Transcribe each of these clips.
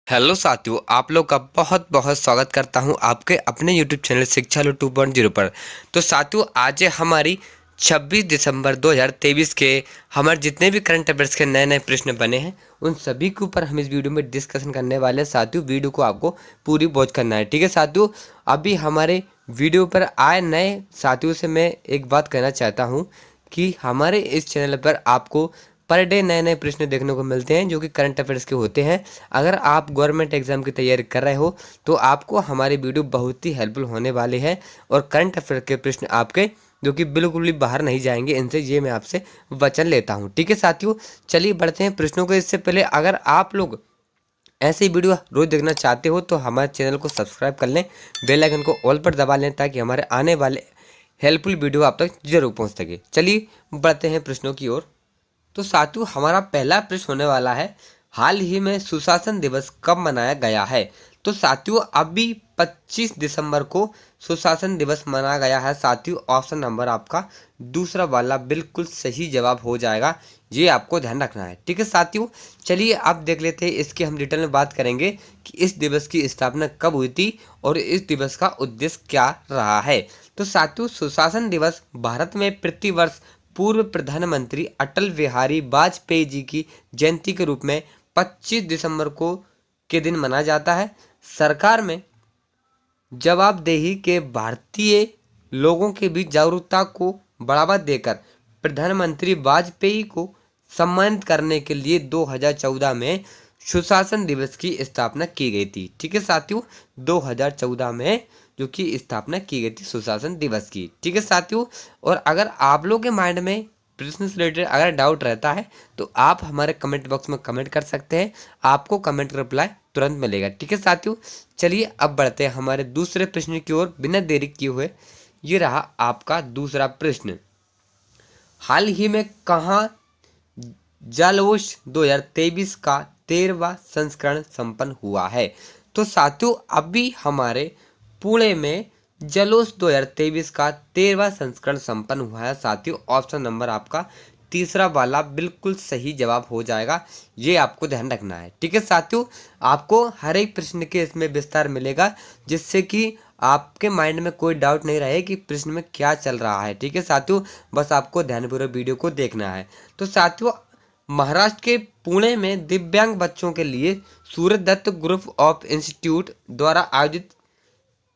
Hello साथियों, आप लोग का बहुत बहुत स्वागत करता हूं आपके अपने यूट्यूब चैनल शिक्षा लो 2.0 पर। तो साथियों, आज है हमारी 26 दिसंबर 2023 के हमारे जितने भी करंट अफेयर्स के नए नए प्रश्न बने हैं उन सभी के ऊपर हम इस वीडियो में डिस्कशन करने वाले हैं। साथियों, वीडियो को आपको पूरी वॉच करना है, ठीक है साथियों। अभी हमारे वीडियो पर आए नए साथियों से मैं एक बात कहना चाहता हूँ कि हमारे इस चैनल पर आपको पर डे नए नए प्रश्न देखने को मिलते हैं जो कि करंट अफेयर्स के होते हैं। अगर आप गवर्नमेंट एग्जाम की तैयारी कर रहे हो तो आपको हमारी वीडियो बहुत ही हेल्पफुल होने वाली है और करंट अफेयर के प्रश्न आपके जो कि बिल्कुल भी बाहर नहीं जाएंगे, इनसे ये मैं आपसे वचन लेता हूँ, ठीक है साथियों। चलिए बढ़ते हैं प्रश्नों को। इससे पहले अगर आप लोग ऐसे वीडियो रोज देखना चाहते हो तो हमारे चैनल को सब्सक्राइब कर लें, बेल आइकन को ऑल पर दबा लें ताकि हमारे आने वाले हेल्पफुल वीडियो आप तक जरूर पहुंच सके। चलिए बढ़ते हैं प्रश्नों की ओर। तो साथियों, हमारा पहला प्रश्न होने वाला है, हाल ही में सुशासन दिवस कब मनाया गया है? तो साथियों, अभी 25 दिसंबर को सुशासन दिवस मनाया गया है। साथियों, ऑप्शन नंबर आपका दूसरा वाला बिल्कुल सही जवाब हो जाएगा, ये आपको ध्यान रखना है, ठीक है साथियों। चलिए अब देख लेते हैं, इसकी हम डिटेल में बात करेंगे कि इस दिवस की स्थापना कब हुई थी और इस दिवस का उद्देश्य क्या रहा है। तो साथियों, सुशासन दिवस भारत में प्रतिवर्ष पूर्व प्रधानमंत्री अटल बिहारी वाजपेयी जी की जयंती के रूप में 25 दिसंबर को के दिन मनाया जाता है। सरकार में जवाबदेही के भारतीय लोगों के बीच जागरूकता को बढ़ावा देकर प्रधानमंत्री वाजपेयी को सम्मानित करने के लिए 2014 में सुशासन दिवस की स्थापना की गई थी, ठीक है साथियों। 2014 में जो कि स्थापना की गई थी सुशासन दिवस की, ठीक है साथियों। और अगर आप लोगों के माइंड में प्रश्न से रिलेटेड अगर डाउट रहता है तो आप हमारे कमेंट बॉक्स में कमेंट कर सकते हैं, आपको कमेंट का रिप्लाई तुरंत मिलेगा, ठीक है साथियों। चलिए अब बढ़ते हैं हमारे दूसरे प्रश्न की ओर बिना देरी किए हुए। ये रहा आपका दूसरा प्रश्न, हाल ही में कहाँ जलोत्सव 2023 का 13वां संस्करण संपन्न हुआ है? तो साथियों, अभी हमारे पुणे में जलोत्सव 2023 का 13वां संस्करण संपन्न हुआ है। साथियों, ऑप्शन नंबर आपका तीसरा वाला बिल्कुल सही जवाब हो जाएगा, ये आपको ध्यान रखना है, ठीक है साथियों। आपको हर एक प्रश्न के इसमें विस्तार मिलेगा जिससे कि आपके माइंड में कोई डाउट नहीं रहे कि प्रश्न में क्या चल रहा है, ठीक है साथियों। बस आपको ध्यानपूर्वक वीडियो को देखना है। तो साथियों, महाराष्ट्र के पुणे में दिव्यांग बच्चों के लिए सूरज दत्त ग्रुप ऑफ इंस्टीट्यूट द्वारा आयोजित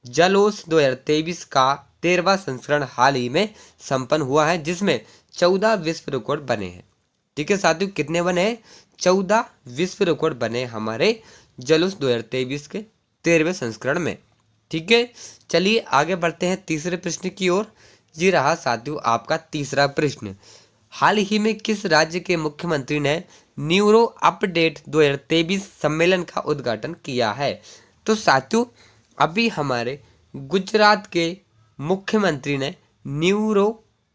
जलोत्सव 2023 का 13वां संस्करण हाल ही में संपन्न हुआ है, जिसमें 14 विश्व रिकॉर्ड बने हैं, ठीक है साथियों। कितने बने हैं? 14 विश्व रिकॉर्ड बने हमारे जलोत्सव 2023 के 13वें संस्करण में, ठीक है। चलिए आगे बढ़ते हैं तीसरे प्रश्न की ओर। ये रहा साथियों आपका तीसरा प्रश्न, हाल ही में किस राज्य के मुख्यमंत्री ने न्यूरो अपडेट 2023 सम्मेलन का उद्घाटन किया है? तो साथियों, अभी हमारे गुजरात के मुख्यमंत्री ने न्यूरो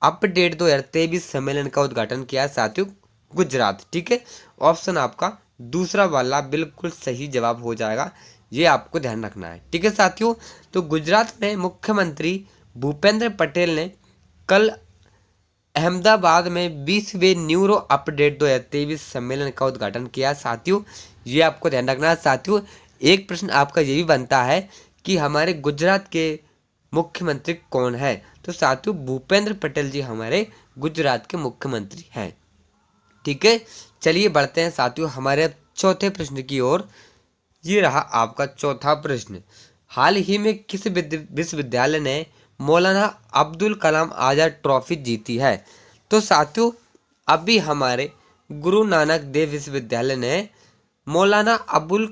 अपडेट 2023 सम्मेलन का उद्घाटन किया साथियों, गुजरात, ठीक है। ऑप्शन आपका दूसरा वाला बिल्कुल सही जवाब हो जाएगा, ये आपको ध्यान रखना है, ठीक है साथियों। तो गुजरात में मुख्यमंत्री भूपेंद्र पटेल ने कल अहमदाबाद में 20वें न्यूरो अपडेट 2023 सम्मेलन का उद्घाटन किया साथियों, ये आपको ध्यान रखना है साथियों। एक प्रश्न आपका ये भी बनता है कि हमारे गुजरात के मुख्यमंत्री कौन है? तो साथियों, भूपेंद्र पटेल जी हमारे गुजरात के मुख्यमंत्री हैं, ठीक है। चलिए बढ़ते हैं साथियों हमारे चौथे प्रश्न की ओर। ये रहा आपका चौथा प्रश्न, हाल ही में किस विश्वविद्यालय ने मौलाना अब्दुल कलाम आज़ाद ट्रॉफी जीती है? तो साथियों, अभी हमारे गुरु नानक देव विश्वविद्यालय ने मौलाना अब्दुल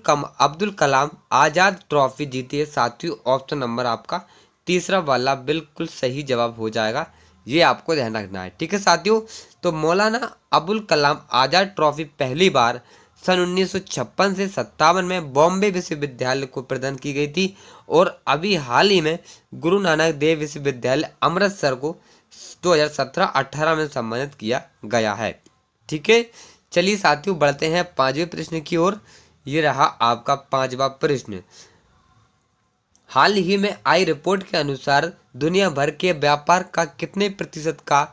कलाम आज़ाद ट्रॉफी जीती है साथियों। ऑप्शन नंबर आपका तीसरा वाला बिल्कुल सही जवाब हो जाएगा, ये आपको ध्यान रखना है, ठीक है साथियों। तो मौलाना अबुल कलाम आज़ाद ट्रॉफी पहली बार सन 1956 से 57 में बॉम्बे विश्वविद्यालय को प्रदान की गई थी और अभी हाल ही में गुरु नानक देव विश्वविद्यालय अमृतसर को 2017-18 में सम्मानित किया गया है, ठीक है। चलिए साथियों बढ़ते हैं पांचवें प्रश्न की ओर। ये रहा आपका पांचवा प्रश्न, हाल ही में आई रिपोर्ट के अनुसार दुनिया भर के व्यापार का कितने प्रतिशत का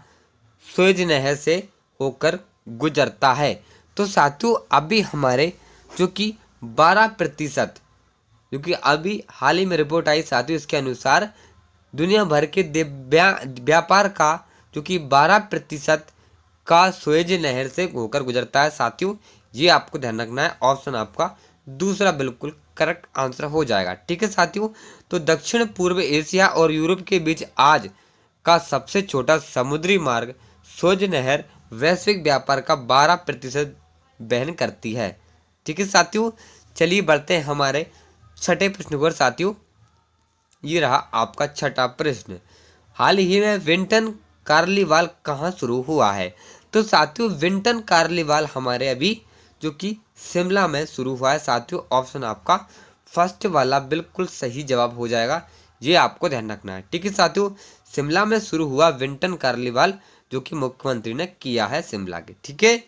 सुएज नहर से होकर गुजरता है? तो साथियों, अभी हमारे जो कि 12%, क्योंकि अभी हाल ही में रिपोर्ट आई साथियों, इसके अनुसार दुनिया भर के व्यापार का जो कि 12% का सुएज नहर से होकर गुजरता है साथियों। ये आपको ध्यान रखना है। ऑप्शन आपका दूसरा बिल्कुल करेक्ट आंसर हो जाएगा। ठीक है साथियों, तो दक्षिण पूर्व एशिया और यूरोप के बीच आज का सबसे छोटा समुद्री मार्ग सुएज नहर वैश्विक व्यापार का 12% वहन करती है। ठीक है साथियों, चलिए बढ़ते हैं हमारे छठे प्रश्न पर साथियों। ये रहा आपका छठा प्रश्न। हाल ही में विंटन कार्निवाल कहाँ शुरू हुआ है? तो साथियों विंटन कार्निवाल हमारे अभी जो कि शिमला में शुरू हुआ है साथियों। ऑप्शन आपका फर्स्ट वाला बिल्कुल सही जवाब हो जाएगा। ये आपको ध्यान रखना है। ठीक है साथियों, शिमला में शुरू हुआ विंटन कार्निवाल जो कि मुख्यमंत्री ने किया है शिमला के। ठीक है,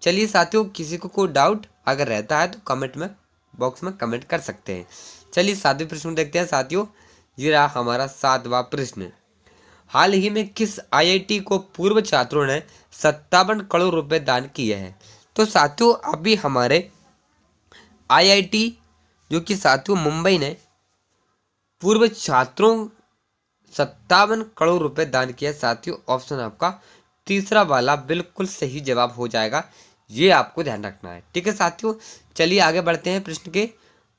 चलिए साथियों, किसी को कोई डाउट अगर रहता है तो कमेंट में बॉक्स में कमेंट कर सकते हैं। चलिए सातवें प्रश्न देखते हैं साथियों। ये रहा हमारा सातवां प्रश्न। हाल ही में किस आईआईटी को पूर्व छात्रों ने 57 करोड़ रुपए दान किए हैं? तो साथियों अभी हमारे आईआईटी जो कि साथियों मुंबई ने पूर्व छात्रों 57 करोड़ रुपए दान किया साथियों। ऑप्शन आपका तीसरा वाला बिल्कुल सही जवाब हो जाएगा। ये आपको ध्यान रखना है। ठीक है साथियों, चलिए आगे बढ़ते हैं प्रश्न के।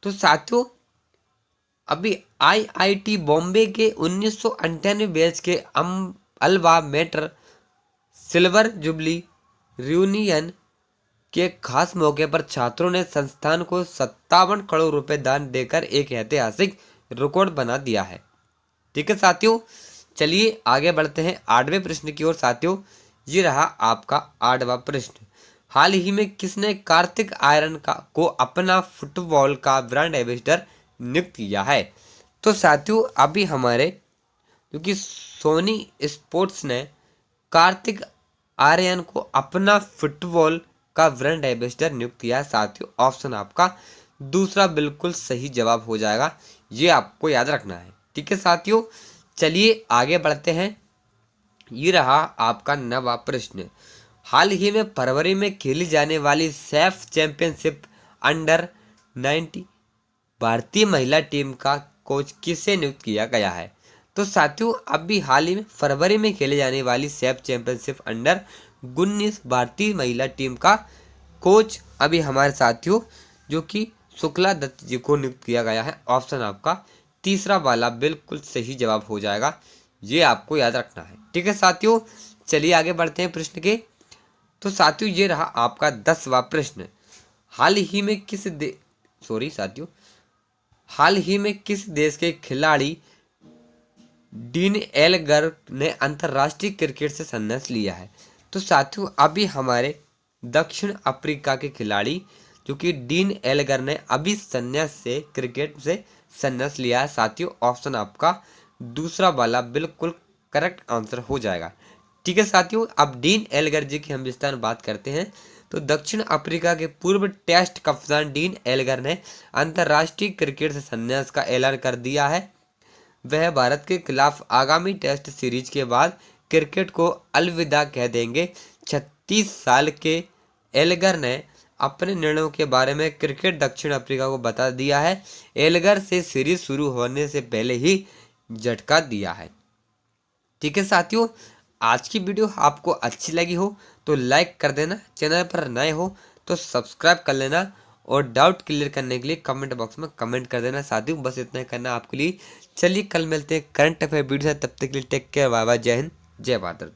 तो साथियों अभी आईआईटी बॉम्बे के 1998 बैच के alma mater silver jubilee reunion के खास मौके पर छात्रों ने संस्थान को 57 करोड़ रुपए दान देकर एक ऐतिहासिक रिकॉर्ड बना दिया है। ठीक है साथियों, चलिए आगे बढ़ते हैं आठवें प्रश्न की ओर साथियों। ये रहा आपका आठवां प्रश्न। हाल ही में किसने कार्तिक आयरन को अपना फुटबॉल का ब्रांड एम्बेसडर नियुक्त किया है? तो साथियों अभी हमारे क्योंकि सोनी स्पोर्ट्स ने कार्तिक आर्यन को अपना फुटबॉल का ब्रांड एम्बेसडर नियुक्त किया है साथियों। ऑप्शन आपका दूसरा बिल्कुल सही जवाब हो जाएगा। ये आपको याद रखना है। ठीक है साथियों, चलिए आगे बढ़ते हैं। ये रहा आपका नवा प्रश्न। हाल ही में फरवरी में खेली जाने वाली सैफ चैंपियनशिप अंडर 90 भारतीय महिला टीम का कोच किसे नियुक्त किया गया है? तो साथियों अभी हाल ही में फरवरी में खेले जाने वाली सैफ चैंपियनशिप अंडर 19 भारतीय महिला टीम का कोच अभी हमारे साथियों जो कि शुक्ला दत्त जी को नियुक्त किया गया है। ऑप्शन आपका तीसरा वाला बिल्कुल सही जवाब हो जाएगा। ये आपको याद रखना है। ठीक है साथियों, चलिए आगे बढ़ते हैं प्रश्न के। तो साथियों ये रहा आपका 10वां प्रश्न। हाल ही में हाल ही में किस देश के खिलाड़ी डीन एलगर ने अंतर्राष्ट्रीय क्रिकेट से संन्यास लिया है? तो साथियों अभी हमारे दक्षिण अफ्रीका के खिलाड़ी जो कि डीन एलगर ने अभी क्रिकेट से संन्यास लिया है साथियों। ऑप्शन आपका दूसरा वाला बिल्कुल करेक्ट आंसर हो जाएगा। ठीक है साथियों, अब डीन एलगर जी की हम विस्तार में बात करते हैं। तो दक्षिण अफ्रीका के पूर्व टेस्ट कप्तान डीन एलगर ने अंतर्राष्ट्रीय क्रिकेट से संन्यास का ऐलान कर दिया है। वह भारत के खिलाफ आगामी टेस्ट सीरीज के बाद क्रिकेट को अलविदा कह देंगे। 36 साल के एलगर ने अपने निर्णयों के बारे में क्रिकेट दक्षिण अफ्रीका को बता दिया है। एलगर से सीरीज शुरू होने से पहले ही झटका दिया है। ठीक है साथियों, आज की वीडियो आपको अच्छी लगी हो तो लाइक कर देना, चैनल पर नए हो तो सब्सक्राइब कर लेना और डाउट क्लियर करने के लिए कमेंट बॉक्स में कमेंट कर देना साथियों। बस इतना ही करना आपके लिए। चलिए कल मिलते हैं करंट अफेयर वीडियो से, तब तक के लिए टेक केयर, बाय बाय, जय हिंद, जय भारत।